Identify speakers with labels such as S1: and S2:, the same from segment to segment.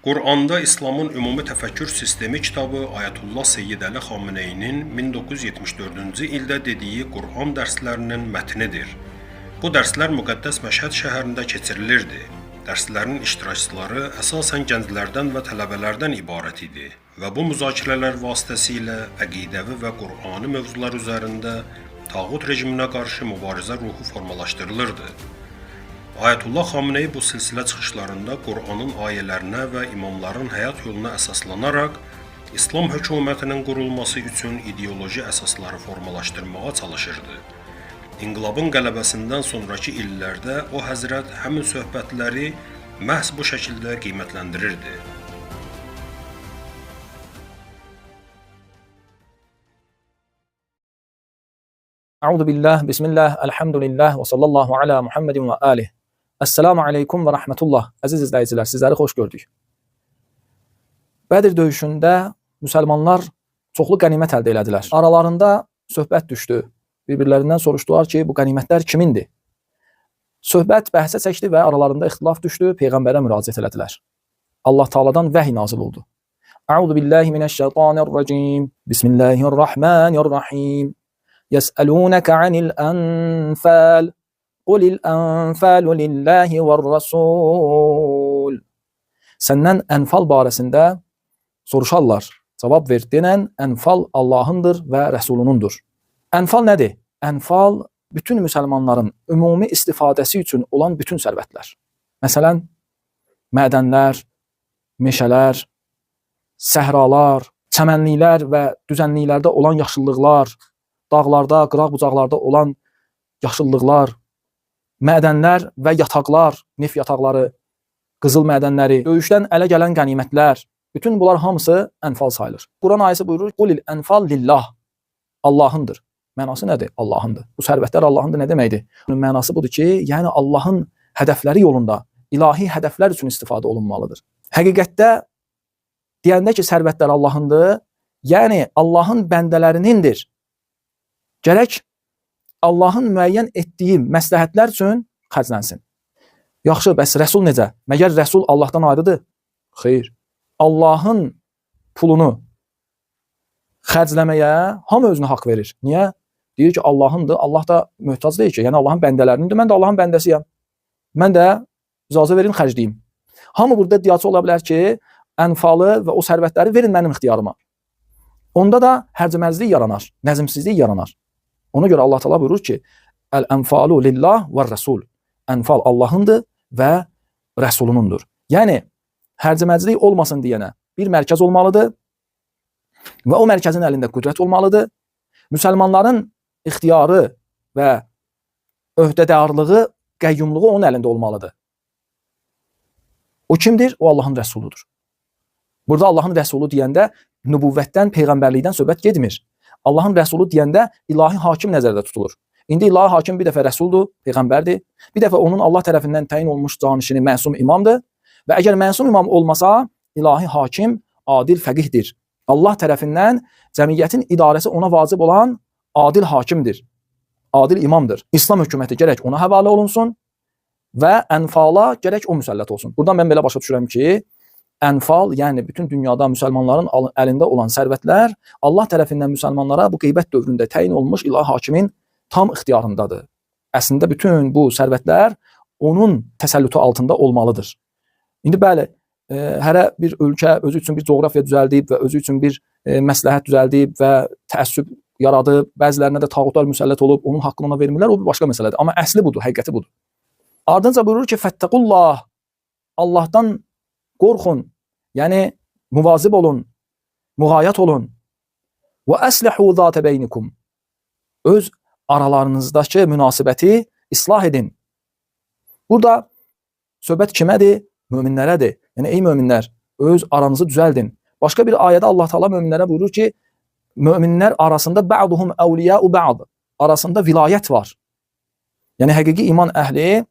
S1: Qur'anda İslamın Ümumi Təfəkkür Sistemi kitabı Ayətullah Seyyid Əli Xameneyinin 1974-cü ildə dediyi Qur'an dərslərinin mətnidir. Bu dərslər müqəddəs Məşhəd şəhərində keçirilirdi. Dərslərin iştirakçıları əsasən gənclərdən və tələbələrdən ibarət idi və bu müzakirələr vasitəsilə əqidəvi və Qur'ani mövzular üzərində tağut rejiminə qarşı mübarizə ruhu formalaşdırılırdı. Ayətullah Xameneyi bu silsilə çıxışlarında Qur'anın ayələrinə və imamların həyat yoluna əsaslanaraq İslam hökumətinin qurulması üçün ideoloji əsasları formalaşdırmağa çalışırdı. İnqilabın qələbəsindən sonraki illərdə o həzrət həmin söhbətləri məhz bu şəkildə qiymətləndirirdi.
S2: Euzu billah, bismillah, elhamdülillah və sallallahu ala Muhammedin və alih. Esselamu aleykum və rahmetullah. Əziz izləyicilər, sizləri xoş gördük. Bədir döyüşündə müsəlmanlar çoxlu qənimət əldə elədilər. Aralarında söhbət düşdü. Bir-birlərindən soruşdular ki, bu qənimətlər kimindir? Söhbət bəhsə çəkdi və aralarında ixtilaf düşdü, Peyğəmbərə müraciət elədilər. Allah Taala'dan vəhy nazil oldu. Euzu billahi mineşşeytanirracim. Bismillahirrahmanirrahim. Yes'alunaka anil anfal. Qulil anfalu lillahi var rasul. Səndən ənfal barəsində soruşarlar. Cavab ver, denən ənfal Allahındır və Rəsulunundur. Ənfal nədir? Ənfal bütün müsəlmanların ümumi istifadəsi üçün olan bütün sərvətlər. Məsələn, mədənlər, meşələr, səhralar, çəmənliklər və düzənliklərdə olan yaşıllıqlar, dağlarda, qıraq bucaqlarda olan yaşıllıqlar, mədənlər və yataqlar, neft yataqları, qızıl mədənləri, döyüşdən ələ gələn qənimətlər, bütün bunlar hamısı ənfal sayılır. Quran ayəsi buyurur, Qulil ənfal lillah, Allahındır. Mənası nədir? Allahındır. Bu sərvətlər Allahındır nə deməkdir? Bunun mənası budur ki, yəni Allahın hədəfləri yolunda, ilahi hədəflər üçün istifadə olunmalıdır. Həqiqətdə deyəndə ki, sərvətlər Allahındır, yəni Allahın bəndələrinindir. Gərək Allahın müəyyən etdiyi məsləhətlər üçün xərclənsin. Yaxşı, bəs Rəsul necə? Məgər Rəsul Allahdan ayrıdır? Xeyr. Allahın pulunu xərcləməyə hamı özünə haqq verir. Niyə? Deyir ki, Allahındır. Allah da möhtac deyir ki, yəni Allahın bəndələrinindir. Mən də Allahın bəndəsiyəm. Mən də icazə verin, xərcləyim. Hamı burada iddiaçı ola bilər ki, ənfalı və o sərvətləri verin mənim ixtiyarıma. Onda da hərcəməclik yaranar, nəzmsizlik yaranar. Ona görə Allah Teala buyurur ki, Əl-ənfalu lillah və rəsul. Ənfal Allahındır və Rəsulunundur. Yəni, hərcəməclik olmasın deyənə bir mərkəz olmalıdır və o mərkəzin əlində qüdrət olmalıdır. Müsəlmanların ixtiyarı və öhdədarlığı, qəyyumluğu onun əlində olmalıdır. O kimdir? O Allahın Rəsuludur. Burada Allahın Rəsulu deyəndə nübüvvətdən, peyğəmbərlikdən söhbət getmir. Allahın Rəsulu deyəndə ilahi hakim nəzərdə tutulur. İndi ilahi hakim bir dəfə Rəsuldur, peyğəmbərdir. Bir dəfə onun Allah tərəfindən təyin olmuş canişini məsum imamdır. Və əgər məsum imam olmasa, ilahi hakim adil fəqihdir. Allah tərəfindən cəmiyyətin idarəsi ona vacib olan adil hakimdir. Adil imamdır. İslam hökuməti gərək ona həvalə olunsun və ənfala gərək o müsəllət olsun. Buradan mən belə başa düşürəm ki, ənfal, yəni bütün dünyada müsəlmanların əlində olan sərvətlər Allah tərəfindən müsəlmanlara bu qeybət dövründə təyin olmuş ilahi hakimin tam ixtiyarındadır. Əslində bütün bu sərvətlər onun təsəllütü altında olmalıdır. İndi bəli, hərə bir ölkə özü üçün bir coğrafiya düzəldib və özü üçün bir məsləhət düzəldib və təəssüb yaradıb, bəzilərinə də tağutlar müsəllət olub, onun haqqını ona vermirlər, o bir başqa məsələdir. Amma əsli budur, həqiqəti budur. Ardınca buyurur ki, Fəttəqullah, Allahdan qorxun, yəni müvazib olun, müğayət olun. Və əslihu zətə beynikum. Öz aralarınızdakı münasibəti islah edin. Burada söhbət kimədir? Möminlərədir. Yəni, ey möminlər, öz aranızı düzəldin. Başqa bir ayədə Allah Teala möminlərə buyurur ki, möminlər arasında bə'duhum əvliyəu bə'd. Arasında vilayət var. Yəni, həqiqi iman əhli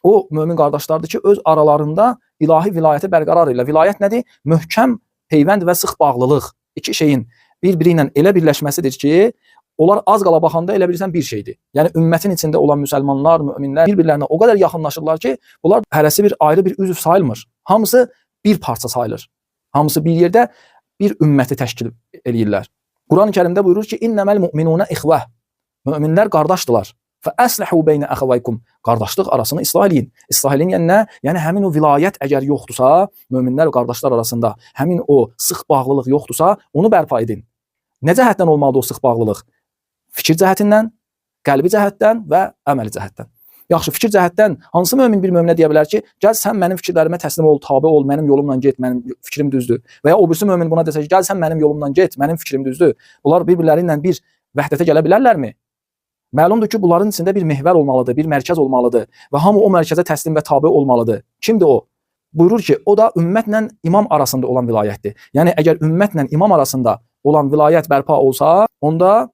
S2: o mömin qardaşlardır ki, öz aralarında ilahi vilayəti bərqərar ilə. Vilayət nədir? Möhkəm peyvənd və sıx bağlılıq. İki şeyin bir-biri ilə elə birləşməsidir ki, onlar az qala baxanda elə bilirsən bir şeydir. Yəni ümmətin içində olan müsəlmanlar, möminlər bir-birlərinə o qədər yaxınlaşırlar ki, bunlar hərəsi bir ayrı bir üzv sayılmır. Hamısı bir parça sayılır. Hamısı bir yerdə bir ümməti təşkil eləyirlər. Quran-Kərimdə buyurur ki, "İnneməl mu'minuna ixvə." Möminlər qardaşdılar. "Fəəslihu beynə əxavaykum." Qardaşlıq arasını islah eləyin. İslah eləyin yəni nə? Yəni həmin o vilayət əgər yoxdursa, möminlər və qardaşlar arasında həmin o sıx bağlılıq yoxdursa, onu bərpa edin. Nə cəhətdən olmalıdır o sıx bağlılıq? Fikir cəhətindən, qəlbi cəhətdən və əməli cəhətdən. Yaxşı, fikir cəhətdən hansı mömin bir möminə deyə bilər ki, gəl sən mənim fikirlərimə təslim ol, tabe ol, mənim yolumla get, mənim fikrim düzdür. Və ya o birisi mömin buna desə ki, gəl sən mənim yolumla get, mənim fikrim düzdür. Bunlar bir-birləri ilə bir vəhdətə gələ bilərlərmi? Məlumdur ki, bunların içində bir mehvər olmalıdır, bir mərkəz olmalıdır və hamı o mərkəzə təslim və tabe olmalıdır. Kimdir o? Buyurur ki, o da ümmətlə imam arasında olan vilayətdir. Yəni əgər ümmətlə imam arasında olan vilayət bərpa olsa, onda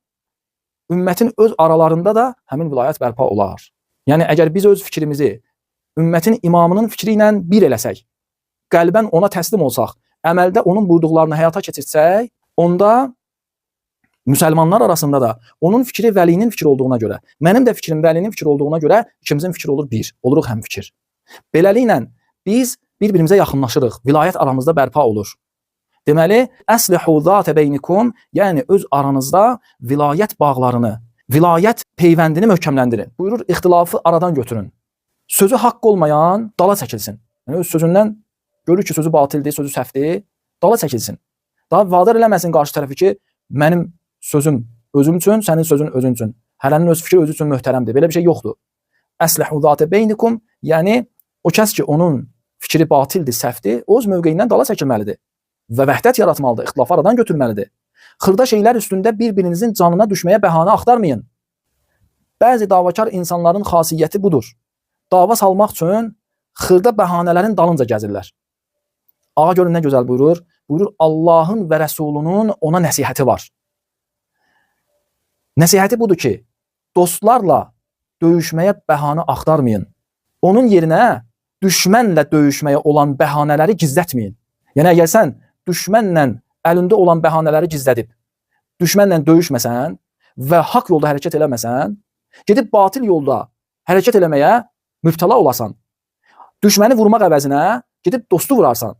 S2: ümmətin öz aralarında da həmin vilayət bərpa olar. Yəni əgər biz öz fikrimizi ümmətin imamının fikri ilə bir eləsək, qəlbən ona təslim olsaq, əməldə onun buyurduqlarını həyata keçirsək, onda müsəlmanlar arasında da onun fikri vəlinin fikri olduğuna görə, mənim də fikrim vəlinin fikri olduğuna görə ikimizin fikri olur bir, oluruq həmfikir. Beləliklə biz bir-birimizə yaxınlaşırıq, vilayət aramızda bərpa olur. Deməli, əslihu zate beynikum, yəni öz aranızda vilayət bağlarını, vilayət peyvəndini möhkəmləndirin. Buyurur, ixtilafı aradan götürün. Sözü haqq olmayan dala çəkilsin. Yəni öz sözündən görür ki, sözü batildir, sözü səhvdir, dala çəkilsin. Daha vadar eləməsin qarşı tərəfi ki, mənim sözüm özüm üçün, sənin sözün özün üçün. Hərənin öz fikri özü üçün möhtərəmdir. Belə bir şey yoxdur. Əslihu zate beynikum, yəni o kəs ki, onun fikri batildir, səhvdir, o öz mövqeyindən dala çəkilməlidir və vəhdət yaratmalıdır, ixtilafı aradan götürməlidir. Xırda şeylər üstündə bir-birinizin canına düşməyə bəhanə axtarmayın. Bəzi davakar insanların xasiyyəti budur. Dava salmaq üçün xırda bəhanələrin dalınca gəzirlər. Ağa görün nə gözəl buyurur. Buyurur, Allahın və Rəsulunun ona nəsihəti var. Nəsihəti budur ki, dostlarla döyüşməyə bəhanə axtarmayın. Onun yerinə düşmənlə döyüşməyə olan bəhanələri gizlətməyin. Yəni əgər sən düşmənlə əlində olan bəhanələri gizlədib, düşmənlə döyüşməsən və haqq yolda hərəkət eləməsən, gedib batil yolda hərəkət eləməyə mübtəla olasan. Düşməni vurmaq əvəzinə gedib dostu vurarsan.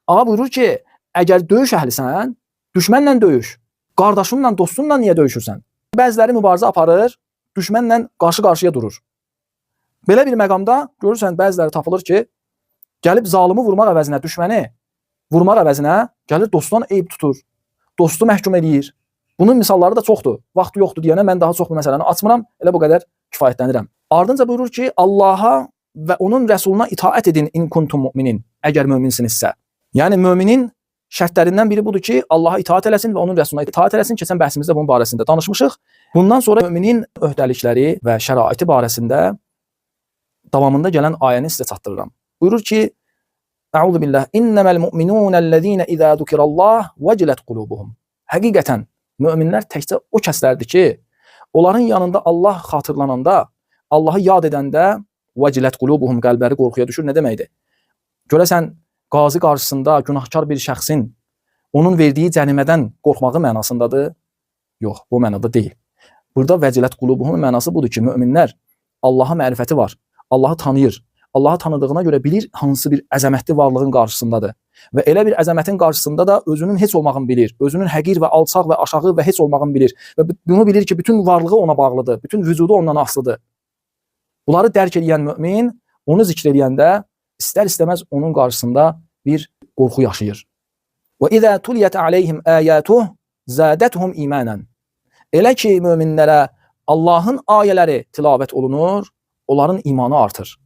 S2: Ağa buyurur ki, əgər döyüş əhlisən, düşmənlə döyüş. Qardaşınla, dostunla niyə döyüşürsən? Bəziləri mübarizə aparır, düşmənlə qarşı-qarşıya durur. Belə bir məqamda görürsən, bəziləri tapılır ki, gəlib zalımı vurmaq əvəzinə, düşməni vurmaq əvəzinə gəlir dostundan eyib tutur. Dostu məhkum eləyir. Bunun misalları da çoxdur. Vaxtı yoxdur deyənə mən daha çox bu məsələni açmıram, elə bu qədər kifayətlənirəm. Ardınca buyurur ki, Allaha və onun rəsuluna itaət edin in kuntum mu'minin, əgər möminsinizsə. Yəni möminin şərtlərindən biri budur ki, Allaha itaət eləsin və onun rəsuluna itaət eləsin. Keçən bəhsimizdə bunun barəsində danışmışıq. Bundan sonra möminin öhdəlikləri və şəraiti barəsində davamında gələn ayəni sizə çatdırıram. Buyurur ki, Əuzu billah, inneməl mu'minunəl-ləzīnə izə zukirallah vəcilət qulubuhum. Həqiqətən möminlər təkcə o kəslərdir ki, onların yanında Allah xatırlananda, Allahı yad edəndə vəcilət qulubuhum, qəlbləri qorxuya düşür. Nə deməkdir? Görəsən qazi qarşısında günahkar bir şəxsin onun verdiyi cərimədən qorxmağı mənasındadır? Yox, bu mənada deyil. Burada vəcilət qulubuhum mənası budur ki, möminlər Allaha mərifəti var. Allahı tanıyır. Allahı tanıdığına görə bilir hansı bir əzəmətli varlığın qarşısındadır. Və elə bir əzəmətin qarşısında da özünün heç olmağını bilir. Özünün həqir və alçaq və aşağı və heç olmağını bilir. Və bunu bilir ki, bütün varlığı ona bağlıdır. Bütün vücudu ondan asılıdır. Bunları dərk edən mömin onu zikr edəndə istər-istəməz onun qarşısında bir qorxu yaşayır. Və izə tuliyət aleyhim ayatuh zadatuhum imanan. Elə ki möminlərə Allahın ayələri tilavət olunur, onların imanı artır.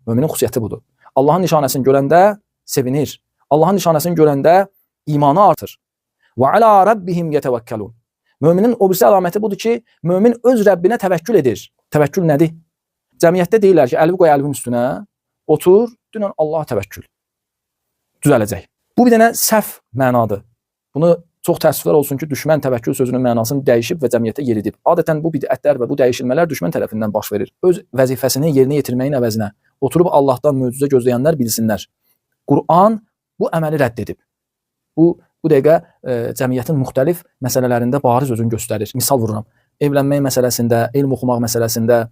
S2: Möminin xüsusiyyəti budur. Allahın nişanəsini görəndə sevinir. Allahın nişanəsini görəndə imanı artır. Və alə rabbihim yetevəkkelun. Möminin o birisi əlaməti budur ki, mömin öz Rəbbinə təvəkkül edir. Təvəkkül nədir? Cəmiyyətdə deyirlər ki, əlvi qoy əlvin üstünə, otur, dünən Allah təvəkkül. Düzələcək. Bu bir dənə səhv mənadır. Bunu çox təəssüflər olsun ki, düşmən təvəkkül sözünün mənasını dəyişib və cəmiyyətdə yeridib. Adətən bu bidətlər və bu dəyişilmələr düşmən tərəfindən baş verir. Öz vəzifəsini yerinə yetirməyin əvəzinə oturub Allahdan möcüzə gözləyənlər bilsinlər. Quran bu əməli rədd edib. Bu dəqiqə cəmiyyətin müxtəlif məsələlərində bariz özünü göstərir. Misal vururam. Evlənmək məsələsində, elm oxumaq məsələsində,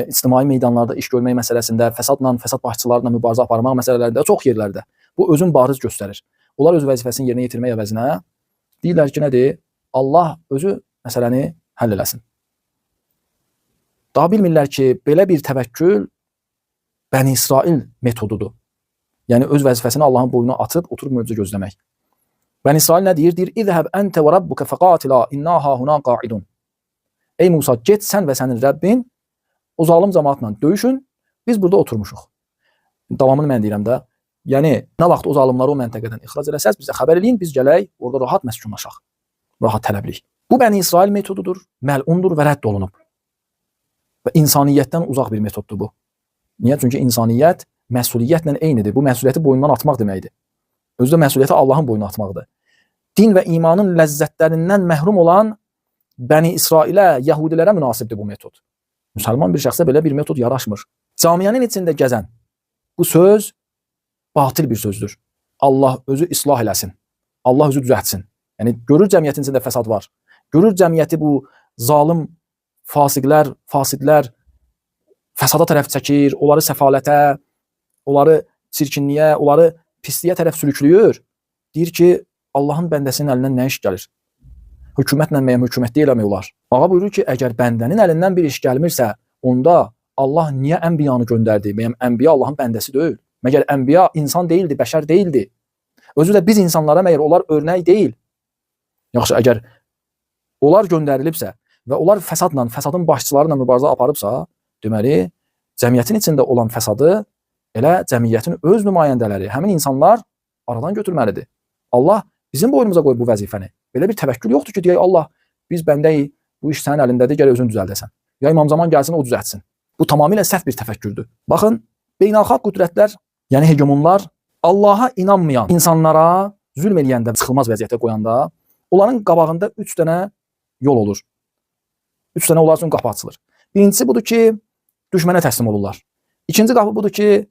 S2: ictimai meydanlarda iş görmək məsələsində, fəsadla, fəsad başçılarla mübarizə aparmaq məsələlərində, çox yerlərdə. Bu özün bariz göstərir. Onlar öz vəzifəsini yerinə yetirmək əvəzinə deyirlər ki, nədir? Allah özü məsələni həll eləsin. Daha bilmirlər ki, belə bir təvəkkül Bəni İsrail metodudur. Yəni öz vəzifəsini Allahın boynuna atıb oturub möcüzə gözləmək. Bəni İsrail nə deyir? Deyir: "İzhəb əntə və rabbuka faqatila inna hahuna qa'idun." Ey Musa, get sən və sənin Rəbbin o zalım cəmaatla döyüşün, biz burada oturmuşuq. Davamını mən deyirəm də. Yəni nə vaxt o zalimləri o məntəqədən ixrac eləsəz, bizə xəbər eləyin, biz gələk, orada rahat məskunlaşaq. Rahat tələblik. Bu Bəni İsrail metodudur, məlundur və rədd olunub. Və insaniyyətdən uzaq bir metoddur bu. Niyə? Çünki insaniyyət məsuliyyətlə eynidir. Bu məsuliyyəti boynundan atmaq deməkdir. Özü də məsuliyyəti Allahın boynuna atmaqdır. Din və imanın ləzzətlərindən məhrum olan Bəni İsrailə, Yəhudilərə münasibdir bu metod. Müsəlman bir şəxsə belə bir metod yaraşmır. Camiənin içində gəzən bu söz batil bir sözdür. Allah özü islah eləsin. Allah özü düzəltsin. Yəni görür cəmiyyətin içində fəsad var. Görür cəmiyyəti bu zalim fasiqlər, fasidlər fəsada tərəf çəkir, onları səfalətə, onları çirkinliyə, onları pisliyə tərəf sürükləyir. Deyir ki, Allahın bəndəsinin əlindən nə iş gəlir? Hökumətlə məyəm hökumətdə eləmək olar. Ağa buyurur ki, əgər bəndənin əlindən bir iş gəlmirsə, onda Allah niyə ənbiyanı göndərdi? Məyəm ənbiya Allahın bəndəsi deyil. Məgər ənbiya insan deyildi, bəşər deyildi. Özü də biz insanlara məyər onlar örnək deyil. Yaxşı, əgər onlar göndərilibsə və onlar fəsadla, fəsadın başçıları ilə mübarizə aparıbsa, deməli, cəmiyyətin içində olan fəsadı elə cəmiyyətin öz nümayəndələri, həmin insanlar aradan götürməlidir. Allah bizim boynumuza qoyub bu vəzifəni. Belə bir təvəkkül yoxdur ki, deyək Allah, biz bəndəyik, bu iş sənin əlindədir, gəl özün düzəldəsən. Ya İmam Zaman gəlsin, o düzəltsin. Bu tamamilə səhv bir təfəkkürdür. Baxın, beynəlxalq qüdrətlər, yəni hegemonlar Allaha inanmayan insanlara zülm eləyəndə, sıxılmaz vəziyyətə qoyanda, onların qabağında 3 dənə yol olur. 3 dənə onlar üçün qapı açılır. Birincisi budur ki, düşmənə təslim olurlar. İkinci qapı budur ki,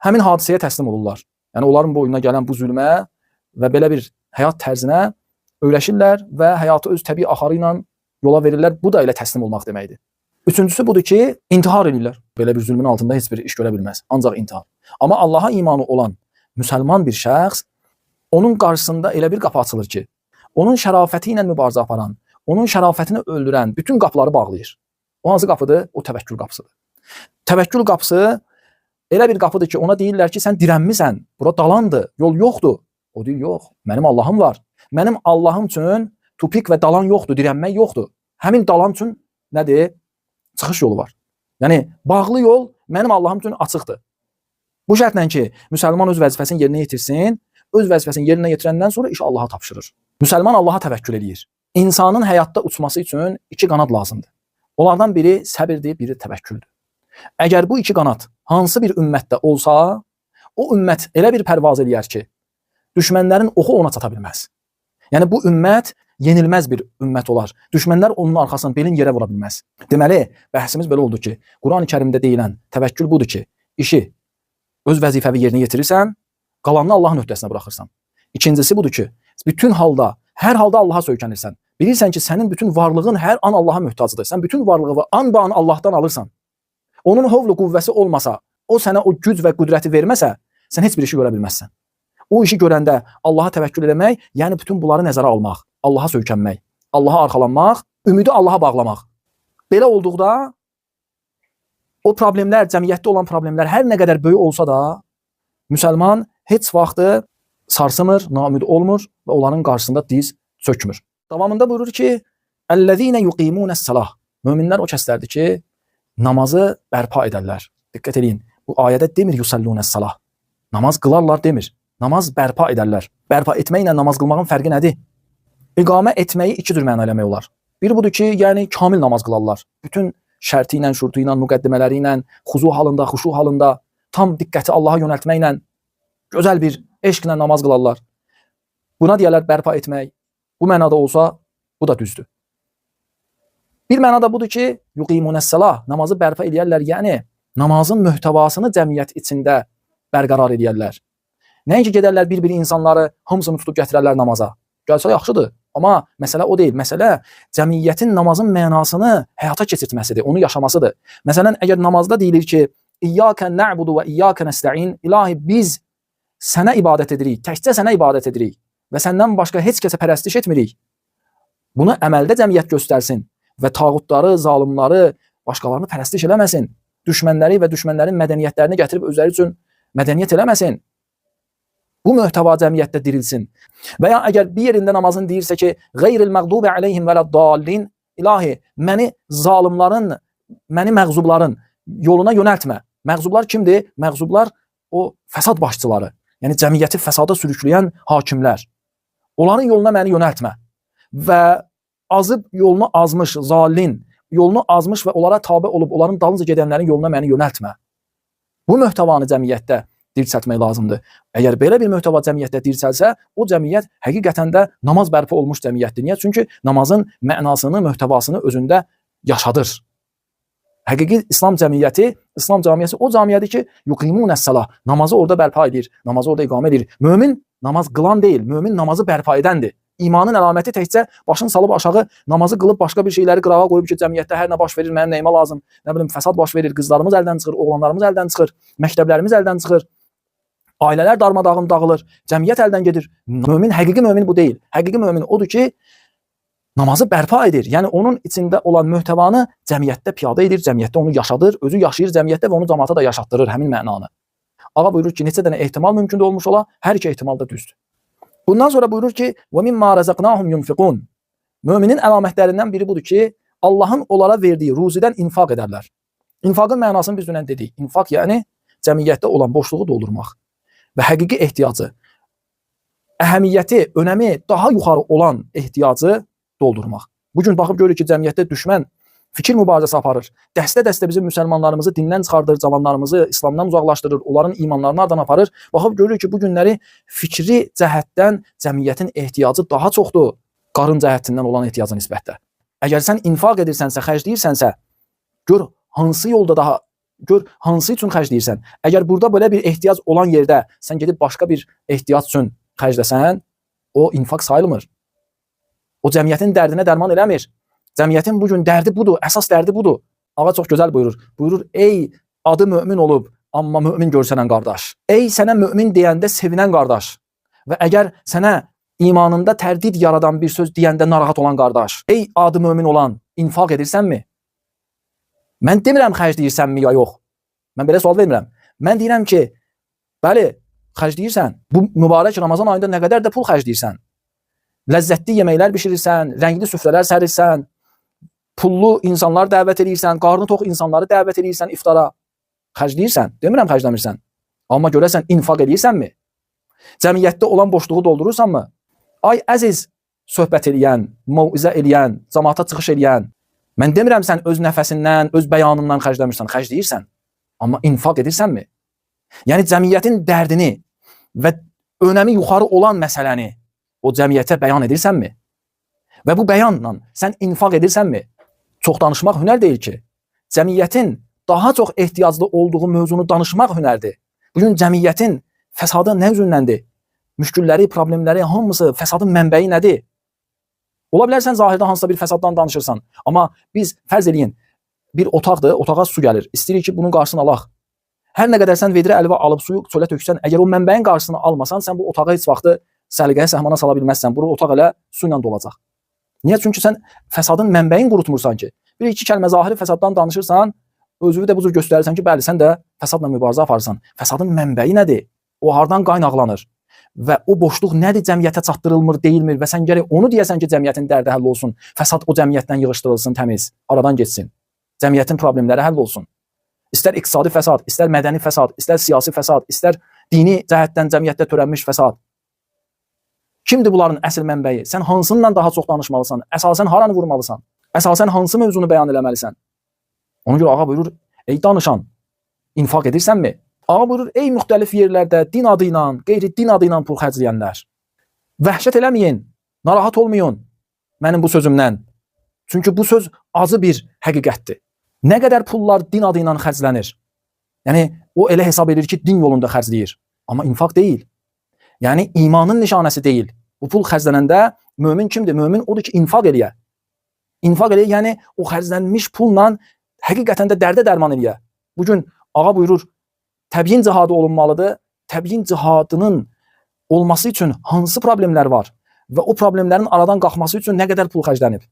S2: həmin hadisəyə təslim olurlar. Yəni onların boynuna gələn bu zülmə və belə bir həyat tərzinə öyrəşirlər və həyatı öz təbii axarı ilə yola verirlər. Bu da elə təslim olmaq deməkdir. Üçüncüsü budur ki, intihar edirlər. Belə bir zülmün altında heç bir iş görə bilməz. Ancaq intihar. Amma Allaha imanı olan müsəlman bir şəxs, onun qarşısında elə bir qapı açılır ki, onun şərafəti ilə mübarizə aparan, onun şərafətini öldürən bütün qapıları bağlayır. O hansı qapıdır? O təvəkkül qapısıdır. Təvəkkül qapısı elə bir qapıdır ki, ona deyirlər ki, sən dirənmisən, bura dalandır, yol yoxdur. O deyir, yox, mənim Allahım var. Mənim Allahım üçün tupik və dalan yoxdur, dirənmək yoxdur. Həmin dalan üçün nədir? Çıxış yolu var. Yəni, bağlı yol mənim Allahım üçün açıqdır. Bu şərtlə ki, müsəlman öz vəzifəsini yerinə yetirsin, öz vəzifəsini yerinə yetirəndən sonra iş Allaha tapşırır. Müsəlman Allaha təvəkkül edir. İnsanın həyatda uçması üçün 2 qanad lazımdır. Onlardan biri səbirdir, biri təvəkküldür. Əgər bu 2 qanad hansı bir ümmətdə olsa, o ümmət elə bir pərvaz eləyər ki, düşmənlərin oxu ona çata bilməz. Yəni bu ümmət yenilməz bir ümmət olar. Düşmənlər onun arxasından belin yerə vura bilməz. Deməli, bəhsimiz belə oldu ki, Quran-ı Kərimdə deyilən təvəkkül budur ki, işi öz vəzifəvi yerinə yetirirsən, qalanını Allahın öhdəsinə buraxırsan. İkincisi budur ki, bütün halda, hər halda Allaha söykənirsən. Bilirsən ki, sənin bütün varlığın hər an Allaha möhtacdır. Sən bütün varlığı an-ba-an Allahdan alırsan. Onun hovlu qüvvəsi olmasa, o sənə o güc və qüdrəti verməsə, sən heç bir işi görə bilməzsən. O işi görəndə Allaha təvəkkül etmək, yəni bütün bunları nəzərə almaq, Allaha söykənmək, Allaha arxalanmaq, ümidi Allaha bağlamaq. Belə olduqda o problemlər, cəmiyyətdə olan problemlər hər nə qədər böyük olsa da, müsəlman heç vaxtı sarsımır, naümid olmur və onların qarşısında diz çökmür. Davamında buyurur ki, "Ellezine yuqimunes-salah." Möminlər o kəslərdir ki, namazı bərpa edərlər. Diqqət edin. Bu ayədə demir yusallunes-salah. Namaz qılarlar demir. Namaz bərpa edərlər. Bərpa etməklə namaz qılmağın fərqi nədir? İqamə etməyi 2 cür məna eləmək olar. Biri budur ki, yəni kamil namaz qılarlar. Bütün şərti ilə, şurtu ilə, müqəddimələri ilə, xuzu halında, xuşu halında, tam diqqəti Allaha yönəltməklə, gözəl bir eşqlə namaz qılarlar. Buna deyirlər bərpa etmək. Bu mənada olsa, bu da düzdür. Bir mənada budur ki, yuqimunes-salah, namazı bərpa edərlər, yəni namazın möhtəvasını cəmiyyət içində bərqərar edərlər. Nəinki gedərlər bir-bir insanları hamısını tutub gətirərlər namaza. Gəlsə yaxşıdır, amma məsələ o deyil. Məsələ cəmiyyətin namazın mənasını həyata keçirtməsidir, onu yaşamasıdır. Məsələn, əgər namazda deyilir ki, İyyəkə nə'budu və iyyəkə nəstə'in, İlahi biz sənə ibadət edirik, təkcə sənə ibadət edirik və səndən başqa heç kəsə pərəstiş etmirik. Bunu əməldə cəmiyyət göstərsin və tağutları, zalimları, başqalarını pərəstiş eləməsin. Düşmənləri və düşmənlərin mədəniyyətlərini gətirib özləri üçün mədəniyyət eləməsin. Bu möhtəva cəmiyyətdə dirilsin. Və ya əgər bir yerində namazın deyirsə ki, "Qeyril məğdubi aleyhim vələddallin", ilahi, məni zalimların, məni məğzubların yoluna yönəltmə. Məğzublar kimdir? Məğzublar o fəsad başçıları, yəni cəmiyyəti fəsada sürükləyən hakimlər. Onların yoluna məni yönəltmə. Və azıb yolunu azmış zalin, yolunu azmış və onlara tabe olub onların dalınca gedənlərin yoluna məni yönəltmə. Bu möhtəvanı cəmiyyətdə dirsətmək lazımdır. Əgər belə bir möhtəva cəmiyyətdə dirsəlsə, o cəmiyyət həqiqətən də namaz bərpa olmuş cəmiyyətdir. Niyə? Çünki namazın mənasını, möhtəvasını özündə yaşadır. Həqiqi İslam cəmiyyəti, İslam cəmiyyəti o cəmiyyədir ki, yuqimunəs-salah, namazı orada bərpa edir, namazı orada iqamə edir. Mömin namaz qılan deyil, mömin namazı bərpa edəndir. İmanın əlaməti təkcə başını salıb aşağı namazı qılıb başqa bir şeyləri qırağa qoyub ki, cəmiyyətdə hər nə baş verir, mənim nəyimə lazım, nə bilim fəsad baş verir, qızlarımız əldən çıxır, oğlanlarımız əldən çıxır, məktəblərimiz əldən çıxır, ailələr darmadağın dağılır, cəmiyyət əldən gedir. Mömin, həqiqi mömin bu deyil. Həqiqi mömin odur ki, namazı bərpa edir. Yəni onun içində olan möhtəvanı cəmiyyətdə piyadə edir, cəmiyyətdə onu yaşadır, özü yaşayır cəmiyyətdə və onu cəmaata da yaşatdırır həmin mənanı. Ağa buyurur ki, neçə dənə ehtimal mümkün də olmuş ola, hər iki ehtimal da düzdür. Bundan sonra buyurur ki, وَمِمَّا رَزَقْنَاهُمْ يُنْفِقُونَ. Möminin əlamətlərindən biri budur ki, Allahın onlara verdiyi ruzidən infaq edərlər. İnfaqın mənasını biz dünən dedik. İnfaq yəni cəmiyyətdə olan boşluğu doldurmaq və həqiqi ehtiyacı, əhəmiyyəti, önəmi daha yuxarı olan ehtiyacı doldurmaq. Bugün baxıb görürük ki, cəmiyyətdə düşmən fikir mübarizəsi aparır. Dəstə-dəstə bizim müsəlmanlarımızı dindən çıxardır, cavanlarımızı İslamdan uzaqlaşdırır, onların imanlarını aradan aparır. Baxıb görürük ki, bu günləri fikri cəhətdən cəmiyyətin ehtiyacı daha çoxdur, qarın cəhətindən olan ehtiyacı nisbətdə. Əgər sən infaq edirsənsə, xərcləyirsənsə, gör hansı yolda daha, gör hansı üçün xərcləyirsən. Əgər burada belə bir ehtiyac olan yerdə sən gedib başqa bir ehtiyac üçün xərcləsən, o infaq sayılmır. O cəmiyyətin dərdinə dərman eləmir. Cəmiyyətin bugün dərdi budur, əsas dərdi budur. Ağa çox gözəl buyurur. Buyurur, ey adı mömin olub, amma mömin görsənən qardaş. Ey sənə mömin deyəndə sevinən qardaş. Və əgər sənə imanında tərdid yaradan bir söz deyəndə narahat olan qardaş. Ey adı mömin olan, infaq edirsənmi? Mən demirəm xərcləyirsənmi ya yox. Mən belə sual vermirəm. Mən deyirəm ki, bəli, xərcləyirsən. Bu mübarək Ramazan ayında nə qədər də pul xərcləyirsən. Ləzzətli yeməklər bişirirsən, rəngli süfrələr sərirsən, pullu insanlar dəvət edirsən, qarnı tox insanları dəvət edirsən iftara. Xərcləyirsən, demirəm xərcləmirsən. Amma görəsən infaq edirsənmi? Cəmiyyətdə olan boşluğu doldurursanmı? Ay əziz söhbət eləyən, mauizə eləyən, cəmaata çıxış eləyən. Mən demirəm sən öz nəfəsindən, öz bəyanından xərcləmirsən, xərcləyirsən. Amma infaq edirsənmi? Yəni cəmiyyətin dərdini və önəmi yuxarı olan məsələni o cəmiyyətə bəyan edirsənmi? Və bu bəyanla sən infaq edirsənmi? Çox danışmaq hünər deyil ki. Cəmiyyətin daha çox ehtiyaclı olduğu mövzunu danışmaq hünərdir. Bugün cəmiyyətin fəsadı nə üzündəndir? Müşkülləri, problemləri, hamısı fəsadın mənbəyi nədir? Ola bilər sən zahirdə hansısa bir fəsaddan danışırsan. Amma biz fərz eləyin, bir otaqdır, otağa su gəlir. İstəyirik ki, bunun qarşısını alaq. Hər nə qədər sən vedrə əlvə alıb suyu çölə töksən, əgər o mənbəyin qarşısını almasan, sən bu otağa heç vaxtı səliqəyə səhmana sala bilməzsən. Bu otaq elə su ilə dolacaq. Niyə? Çünki sən fəsadın mənbəyin qurutmursan ki. Bir-iki kəlmə zahiri fəsaddan danışırsan, özünü də bu cür göstərirsən ki, bəli, sən də fəsadla mübarizə aparırsan. Fəsadın mənbəyi nədir? O hardan qaynaqlanır? Və o boşluq nədir? Cəmiyyətə çatdırılmır, deyilmir və sən gərək onu deyəsən ki, cəmiyyətin dərdi həll olsun. Fəsad o cəmiyyətdən yığışdırılsın, təmiz, aradan getsin. Cəmiyyətin problemləri həll olsun. İstər iqtisadi fəsad, istər mədəni fəsad, istər siyasi fəsad, istər dini cəhətdən cəmiyyətdə törənmiş fəsad. Kimdir bunların əsl mənbəyi? Sən hansından daha çox danışmalısan? Əsasən haranı vurmalısan? Əsasən hansı mövzunu bəyan eləməlisən? Ona görə ağa buyurur, ey danışan, infaq edirsənmi? Ağa buyurur, ey müxtəlif yerlərdə din adı ilə, qeyri-din adı ilə pul xərcləyənlər. Vəhşət eləməyin, narahat olmayın mənim bu sözümdən. Çünki bu söz azı bir həqiqətdir. Nə qədər pullar din adı ilə xərclənir? Yəni, o elə hesab edir ki, din yolunda xərcləyir. Amma infaq deyil. Yəni, imanın nişanəsi deyil. Bu pul xərclənəndə mömin kimdir? Mömin odur ki, infaq eləyə. İnfaq eləyə, yəni o xərclənmiş pulla həqiqətən də dərdə dərman eləyə. Bugün ağa buyurur, təbyin cihadı olunmalıdır, təbliğ cihadının olması üçün hansı problemlər var və o problemlərin aradan qalxması üçün nə qədər pul xərclənib?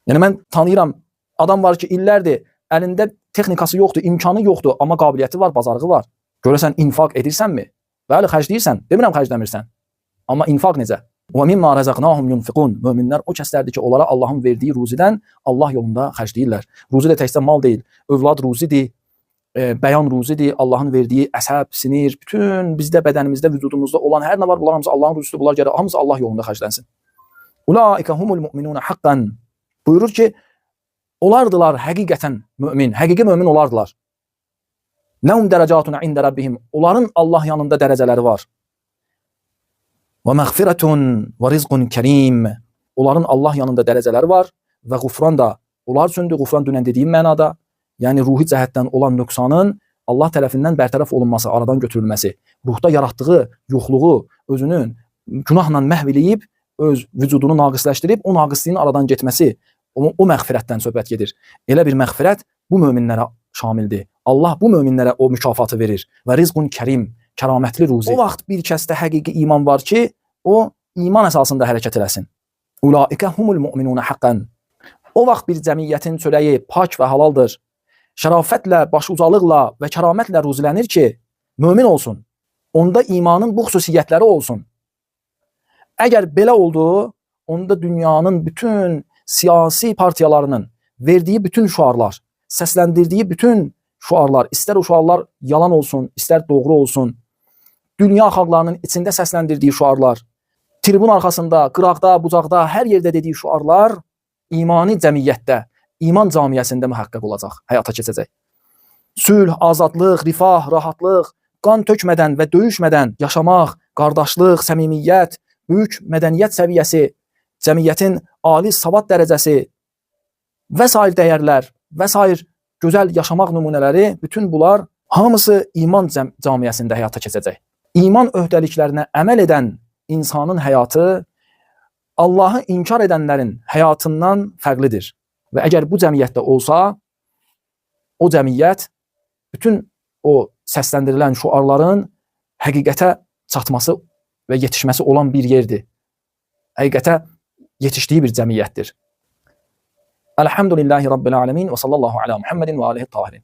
S2: Yəni mən tanıyıram, adam var ki, illərdir əlində texnikası yoxdur, imkanı yoxdur, amma qabiliyyəti var, bazarlığı var. Görəsən infaq edirsənmi? Bəli, xərcləyirsən. Demirəm xərcləmirsən. Amma infaq necə? Və mimma razaqnahum yunfiqun. Möminlər o kəslərdir ki, onlara Allahın verdiyi ruzidən Allah yolunda xərcləyirlər. Ruzi də təkcə mal deyil, övlad ruzidir, bəyan ruzidir, Allahın verdiyi əsəb, sinir, bütün bizdə, bədənimizdə, vücudumuzda olan hər nə var, bunlar hamısı Allahın ruzisidir, bunlar gərək hamısı Allah yolunda xərclənsin. Ulaika humul mu'minuna haqqan. Buyurur ki, olardılar həqiqətən mömin, həqiqi mömin olardılar. Ləhum dərəcatun ində rabbihim. Onların Allah yanında dərəcələri var. Və məğfirətun və rizqun kərim. Onların Allah yanında dərəcələri var və qufran da onlar üçündür. Qufran dünən dediyim mənada, yəni ruhi cəhətdən olan nöqsanın Allah tərəfindən bərtərəf olunması, aradan götürülməsi, ruhda yaratdığı yoxluğu özünün günahla məhv eləyib, öz vücudunu naqisləşdirib, o naqisliyin aradan getməsi, o məğfirətdən söhbət gedir. Elə bir məğfirət bu möminlərə şamildir. Allah bu möminlərə o mükafatı verir. Və rizqun kərim, kəramətli ruzi. O vaxt bir kəsdə həqiqi iman var ki, o iman əsasında hərəkət eləsin. Ulaikə humul mu'minuna haqqan. O vaxt bir cəmiyyətin çörəyi pak və halaldır. Şərafətlə, başucalıqla və kəramətlə ruzilənir ki, mömin olsun. Onda imanın bu xüsusiyyətləri olsun. Əgər belə oldu, onda dünyanın bütün siyasi partiyalarının verdiyi bütün şüarlar, səsləndirdiyi bütün şüarlar, istər o şüarlar yalan olsun, istər doğru olsun, dünya xalqlarının içində səsləndirdiyi şüarlar, tribun arxasında, qıraqda, bucaqda, hər yerdə dediyi şüarlar imani cəmiyyətdə, iman camiyəsində mühəqqəq olacaq, həyata keçəcək. Sülh, azadlıq, rifah, rahatlıq, qan tökmədən və döyüşmədən yaşamaq, qardaşlıq, səmimiyyət, böyük mədəniyyət səviyyəsi, cəmiyyətin ali savad dərəcəsi və sair dəyərlər və sair gözəl yaşamaq nümunələri, bütün bunlar hamısı iman camiyəsində həyata keçəcək. İman öhdəliklərinə əməl edən insanın həyatı Allahı inkar edənlərin həyatından fərqlidir. Və əgər bu cəmiyyətdə olsa, o cəmiyyət bütün o səsləndirilən şüarların həqiqətə çatması və yetişməsi olan bir yerdir. Həqiqətə yetişdiyi bir cəmiyyətdir. Elhamdülillahi Rabbil alemin və sallallahu ala Muhammedin və alihi tahirin.